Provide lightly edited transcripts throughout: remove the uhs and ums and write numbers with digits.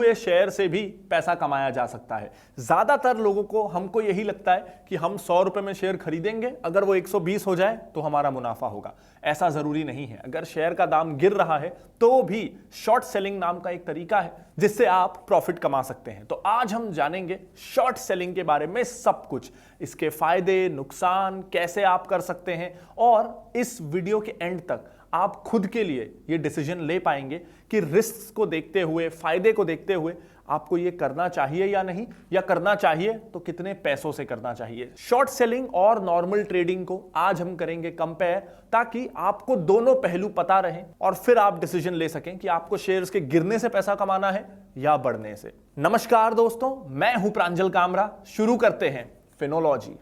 हुए शेयर से भी पैसा कमाया जा सकता है। ज्यादातर लोगों को हमको यही लगता है कि हम 100 रुपए में शेयर खरीदेंगे, अगर वो 120 हो जाए तो हमारा मुनाफा होगा। ऐसा जरूरी नहीं है। अगर शेयर का दाम गिर रहा है तो भी शॉर्ट सेलिंग नाम का एक तरीका है जिससे आप प्रॉफिट कमा सकते हैं। तो आज हम जानेंगे शॉर्ट सेलिंग के बारे में सब कुछ, इसके फायदे, नुकसान, कैसे आप कर सकते हैं, और इस वीडियो के एंड तक आप खुद के लिए ये डिसीजन ले पाएंगे कि रिस्क को देखते हुए, फायदे को देखते हुए आपको ये करना चाहिए या नहीं, या करना चाहिए तो कितने पैसों से करना चाहिए। शॉर्ट सेलिंग और नॉर्मल ट्रेडिंग को आज हम करेंगे कंपेयर, ताकि आपको दोनों पहलू पता रहें और फिर आप डिसीजन ले सकें कि आपको शेयर्स के गिरने से पैसा कमाना है या बढ़ने से। नमस्कार दोस्तों, मैं हूं प्रांजल कामरा। शुरू करते हैं फिनोलॉजी।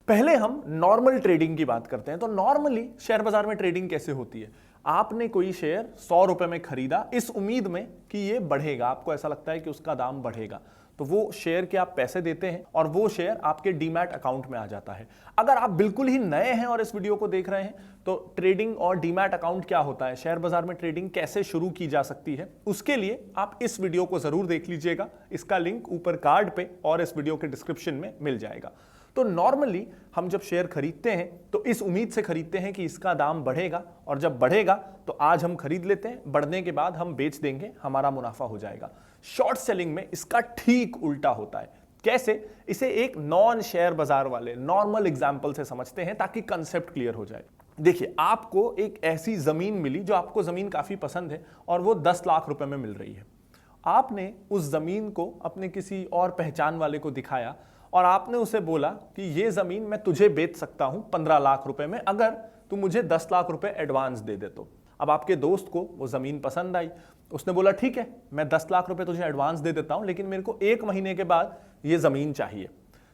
पहले हम नॉर्मल ट्रेडिंग की बात करते हैं। तो नॉर्मली शेयर बाजार में ट्रेडिंग कैसे होती है? आपने कोई शेयर 100 रुपए में खरीदा इस उम्मीद में कि ये बढ़ेगा, आपको ऐसा लगता है कि उसका दाम बढ़ेगा, तो वो शेयर के आप पैसे देते हैं और वो शेयर आपके डीमैट अकाउंट में आ जाता है। अगर आप बिल्कुल ही नए हैं और इस वीडियो को देख रहे हैं तो ट्रेडिंग और डीमैट अकाउंट क्या होता है, शेयर बाजार में ट्रेडिंग कैसे शुरू की जा सकती है, उसके लिए आप इस वीडियो को जरूर देख लीजिएगा। इसका लिंक ऊपर कार्ड पे और इस वीडियो के डिस्क्रिप्शन में मिल जाएगा। तो नॉर्मली हम जब शेयर खरीदते हैं तो इस उम्मीद से खरीदते हैं कि इसका दाम बढ़ेगा, और जब बढ़ेगा तो आज हम खरीद लेते हैं, बढ़ने के बाद हम बेच देंगे, हमारा मुनाफा हो जाएगा। शॉर्ट सेलिंग में इसका ठीक उल्टा होता है। कैसे? इसे एक नॉन शेयर बाजार वाले नॉर्मल एग्जाम्पल से समझते हैं ताकि कंसेप्ट क्लियर हो जाए। देखिए, आपको एक ऐसी जमीन मिली, जो आपको जमीन काफी पसंद है और वो 10 लाख रुपए में मिल रही है। आपने उस जमीन को अपने किसी और पहचान वाले को दिखाया और आपने उसे बोला कि ये जमीन मैं तुझे बेच सकता हूं 15 लाख रुपए में, अगर तू मुझे 10 लाख रुपए एडवांस दे दे तो। अब आपके दोस्त को वो जमीन पसंद आई, उसने बोला ठीक है, मैं 10 लाख रुपए तुझे एडवांस दे देता हूं, लेकिन मेरे को 1 महीने के बाद ये जमीन चाहिए।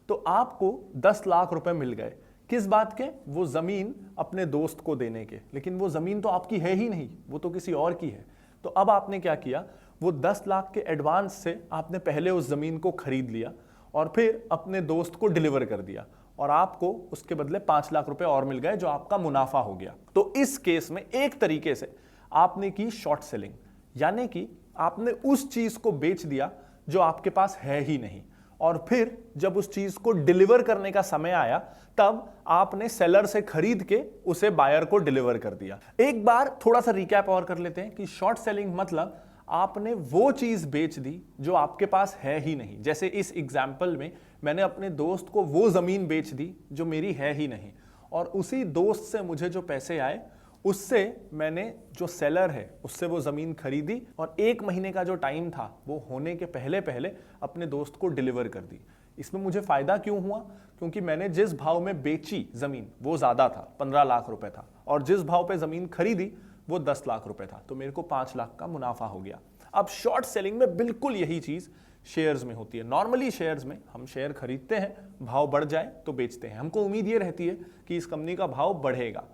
तो आपको 10 लाख रुपए मिल गए। किस बात के? वो जमीन अपने दोस्त को देने के। लेकिन वो जमीन तो आपकी है ही नहीं, वो तो किसी और की है। तो अब आपने क्या किया, वो 10 लाख के एडवांस से आपने पहले उस जमीन को खरीद लिया और फिर अपने दोस्त को डिलीवर कर दिया, और आपको उसके बदले 5 लाख रुपए और मिल गए, जो आपका मुनाफा हो गया। तो इस केस में एक तरीके से आपने की शॉर्ट सेलिंग, यानी कि आपने उस चीज को बेच दिया जो आपके पास है ही नहीं, और फिर जब उस चीज को डिलीवर करने का समय आया तब आपने सेलर से खरीद के उसे बायर को डिलीवर कर दिया। एक बार थोड़ा सा रिकैप और कर लेते हैं कि शॉर्ट सेलिंग मतलब आपने वो चीज बेच दी जो आपके पास है ही नहीं। जैसे इस एग्जाम्पल में मैंने अपने दोस्त को वो जमीन बेच दी जो मेरी है ही नहीं, और उसी दोस्त से मुझे जो पैसे आए उससे मैंने जो सेलर है उससे वो जमीन खरीदी, और 1 महीने का जो टाइम था वो होने के पहले पहले अपने दोस्त को डिलीवर कर दी। इसमें मुझे फायदा क्यों हुआ? क्योंकि मैंने जिस भाव में बेची जमीन वो ज्यादा था, 15 लाख रुपए था, और जिस भाव पे जमीन खरीदी वो 10 लाख रुपए था, तो मेरे को 5 लाख का मुनाफा हो गया। अब शॉर्ट सेलिंग में बिल्कुल यही चीज शेयर्स में होती है। नॉर्मली शेयर्स में हम शेयर खरीदते हैं, भाव बढ़ जाए तो बेचते हैं, हमको उम्मीद ये रहती है कि इस कंपनी का भाव बढ़ेगा।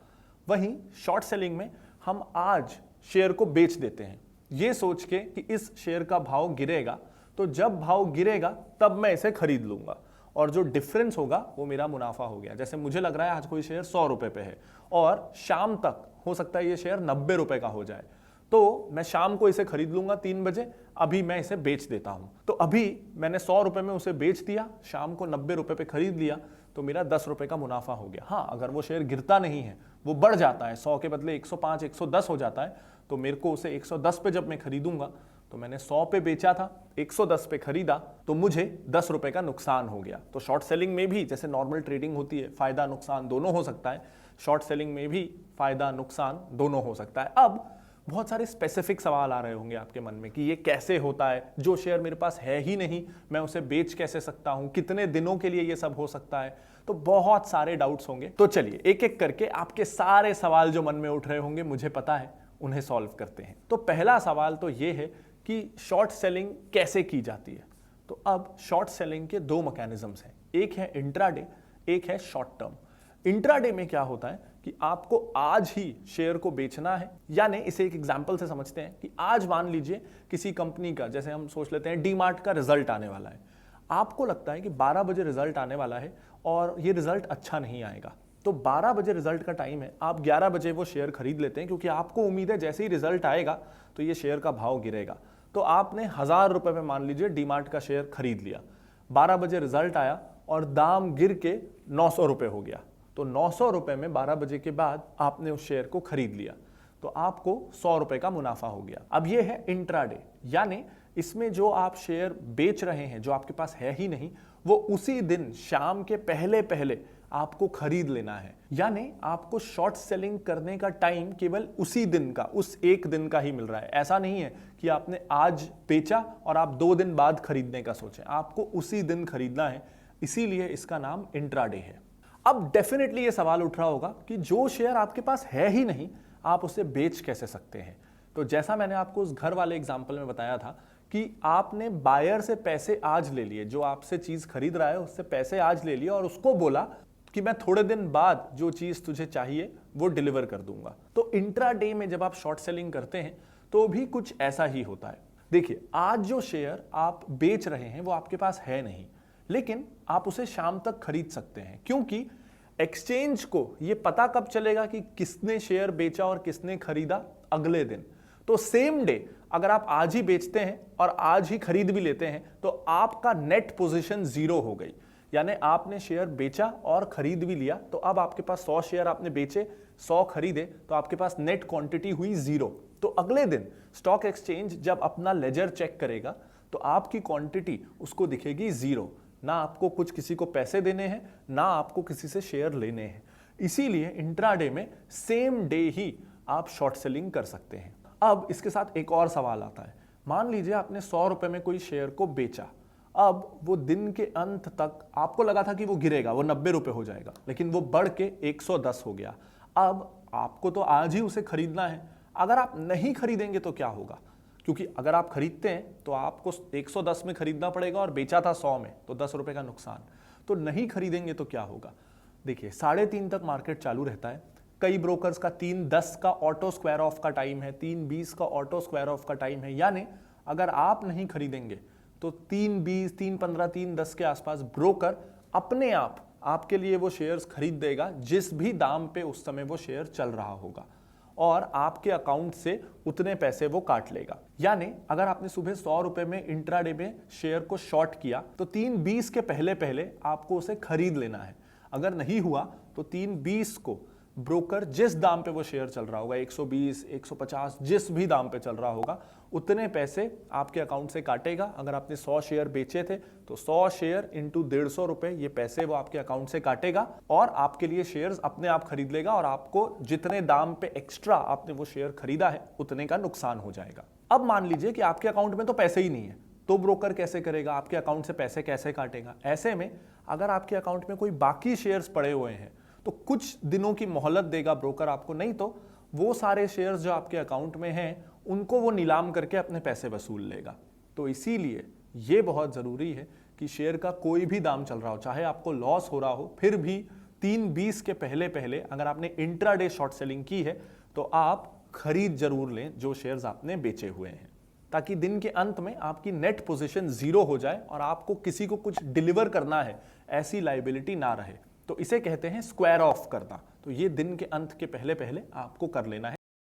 वहीं शॉर्ट सेलिंग में हम आज शेयर को बेच देते हैं ये सोच के कि इस शेयर का भाव गिरेगा, तो जब भाव गिरेगा तब मैं इसे खरीद लूंगा, और जो डिफरेंस होगा वो मेरा मुनाफा हो गया। जैसे मुझे लग रहा है आज कोई शेयर 100 रुपए पे है और शाम तक हो सकता है ये शेयर 90 रुपए का हो जाए, तो मैं शाम को इसे खरीद लूंगा 3 बजे, अभी मैं इसे बेच देता हूं। तो अभी मैंने 100 रुपए में उसे बेच दिया, शाम को 90 रुपए पे खरीद लिया, तो मेरा 10 रुपए का मुनाफा हो गया। हाँ, अगर वो शेयर गिरता नहीं है, वो बढ़ जाता है, 100 के बदले 105, 110 हो जाता है, तो मेरे को उसे 110 पे जब मैं खरीदूंगा, तो मैंने 100 पे बेचा था, 110 पे खरीदा, तो मुझे 10 रुपए का नुकसान हो गया। तो शॉर्ट सेलिंग में भी जैसे नॉर्मल ट्रेडिंग होती है, फायदा नुकसान दोनों हो सकता है, शॉर्ट सेलिंग में भी फायदा नुकसान दोनों हो सकता है। अब बहुत सारे स्पेसिफिक सवाल आ रहे होंगे आपके मन में कि ये कैसे होता है, जो शेयर मेरे पास है ही नहीं मैं उसे बेच कैसे सकता हूं, कितने दिनों के लिए ये सब हो सकता है? तो बहुत सारे डाउट्स होंगे। तो चलिए एक एक करके आपके सारे सवाल जो मन में उठ रहे होंगे, मुझे पता है, उन्हें सॉल्व करते हैं। तो पहला सवाल तो ये है कि शॉर्ट सेलिंग कैसे की जाती है। तो अब शॉर्ट सेलिंग के 2 मैकेनिज्म्स हैं, एक है इंट्राडे, एक है शॉर्ट टर्म। इंट्राडे में क्या होता है कि आपको आज ही शेयर को बेचना है, यानी इसे एक एग्जांपल से समझते हैं कि आज मान लीजिए किसी कंपनी का, जैसे हम सोच लेते हैं डीमार्ट का रिजल्ट आने वाला है। आपको लगता है कि 12 बजे रिजल्ट आने वाला है और ये रिजल्ट अच्छा नहीं आएगा, तो 12 बजे रिजल्ट का टाइम है, आप 11 बजे वो शेयर खरीद लेते हैं क्योंकि आपको उम्मीद है जैसे ही रिजल्ट आएगा तो ये शेयर का भाव गिरेगा। तो आपने 1000 रुपए में मान लीजिए डीमार्ट का शेयर खरीद लिया, 12 बजे रिजल्ट आया और दाम गिर के 900 रुपए हो गया। तो 900 रुपए में 12 बजे के बाद आपने उस शेयर को खरीद लिया, तो आपको 100 रुपए का मुनाफा हो गया। अब ये है इंट्राडे, यानी इसमें जो आप शेयर बेच रहे हैं, जो आपके पास है ही नहीं, वो उसी दिन शाम के पहले पहले आपको खरीद लेना है। यानी आपको शॉर्ट सेलिंग करने का टाइम केवल उसी दिन का, उस एक दिन का ही मिल रहा है। ऐसा नहीं है कि आपने आज बेचा और आप 2 दिन बाद खरीदने का सोचें, आपको उसी दिन खरीदना है, इसीलिए इसका नाम इंट्राडे है। अब डेफिनेटली ये सवाल उठ रहा होगा कि जो शेयर आपके पास है ही नहीं, आप उसे बेच कैसे सकते हैं। तो जैसा मैंने आपको उस घर वाले एग्जाम्पल में बताया था कि आपने बायर से पैसे आज ले लिए, जो आपसे चीज खरीद रहा है उससे पैसे आज ले लिए और उसको बोला कि मैं थोड़े दिन बाद जो चीज तुझे चाहिए वो डिलीवर कर दूंगा। तो इंट्राडे में जब आप शॉर्ट सेलिंग करते हैं तो भी कुछ ऐसा ही होता है। देखिए, आज जो शेयर आप बेच रहे हैं वो आपके पास है नहीं, लेकिन आप उसे शाम तक खरीद सकते हैं, क्योंकि एक्सचेंज को ये पता कब चलेगा कि किसने शेयर बेचा और किसने खरीदा, अगले दिन। तो सेम डे अगर आप आज ही बेचते हैं और आज ही खरीद भी लेते हैं तो आपका नेट पोजीशन 0 हो गई। यानी आपने शेयर बेचा और खरीद भी लिया, तो अब आपके पास 100 शेयर आपने बेचे, 100 खरीदे, तो आपके पास नेट क्वांटिटी हुई 0। तो अगले दिन स्टॉक एक्सचेंज जब अपना लेजर चेक करेगा तो आपकी क्वांटिटी उसको दिखेगी 0। ना आपको कुछ किसी को पैसे देने हैं, ना आपको किसी से शेयर लेने हैं। इसीलिए इंट्राडे में सेम डे ही आप शॉर्ट सेलिंग कर सकते हैं। अब इसके साथ एक और सवाल आता है, मान लीजिए आपने 100 रुपए में कोई शेयर को बेचा, अब वो दिन के अंत तक आपको लगा था कि वो गिरेगा, वो 90 रुपए हो जाएगा, लेकिन वो बढ़ के 110 हो गया। अब आपको तो आज ही उसे खरीदना है। अगर आप नहीं खरीदेंगे तो क्या होगा, क्योंकि अगर आप खरीदते हैं तो आपको 110 में खरीदना पड़ेगा और बेचा था 100 में, तो 10 रुपए का नुकसान। तो नहीं खरीदेंगे तो क्या होगा। देखिए, 3:30 तक मार्केट चालू रहता है। कई ब्रोकर्स का 3:10 का ऑटो स्क्वायर ऑफ का टाइम है, 3:20 का ऑटो स्क्वायर ऑफ का टाइम है। यानी अगर आप नहीं खरीदेंगे तो 3:20, 3:15, 3:10 के आसपास ब्रोकर अपने आप आपके लिए वो शेयर्स खरीद देगा जिस भी दाम पे उस समय वो शेयर चल रहा होगा, और आपके अकाउंट से उतने पैसे वो काट लेगा। यानी अगर आपने सुबह 100 रुपए में इंट्राडे में शेयर को शॉर्ट किया तो 3:20 के पहले पहले आपको उसे खरीद लेना है। अगर नहीं हुआ तो 3:20 को ब्रोकर जिस दाम पे वो शेयर चल रहा होगा, 120, 150, जिस भी दाम पे चल रहा होगा, उतने पैसे आपके अकाउंट से काटेगा। अगर आपने 100 शेयर बेचे थे तो 100 शेयर इंटू 150 रुपए, ये पैसे वो आपके अकाउंट से काटेगा और आपके लिए शेयर्स अपने आप खरीद लेगा, और आपको जितने दाम पे एक्स्ट्रा आपने वो शेयर खरीदा है उतने का नुकसान हो जाएगा। अब मान लीजिए कि आपके अकाउंट में तो पैसे ही नहीं है, तो ब्रोकर कैसे करेगा, आपके अकाउंट से पैसे कैसे काटेगा। ऐसे में अगर आपके अकाउंट में कोई बाकी शेयर्स पड़े हुए हैं तो कुछ दिनों की मोहलत देगा ब्रोकर आपको, नहीं तो वो सारे शेयर्स जो आपके अकाउंट में हैं उनको वो नीलाम करके अपने पैसे वसूल लेगा। तो इसीलिए ये बहुत जरूरी है कि शेयर का कोई भी दाम चल रहा हो, चाहे आपको लॉस हो रहा हो, फिर भी 3:20 के पहले पहले अगर आपने इंट्राडे शॉर्ट सेलिंग की है तो आप खरीद जरूर लें जो शेयर्स आपने बेचे हुए हैं, ताकि दिन के अंत में आपकी नेट पोजीशन 0 हो जाए और आपको किसी को कुछ डिलीवर करना है ऐसी लायबिलिटी ना रहे। तो इसे कहते हैं स्क्वायर ऑफ करना। तो ये दिन के अंत के पहले पहले आपको कर लेना है।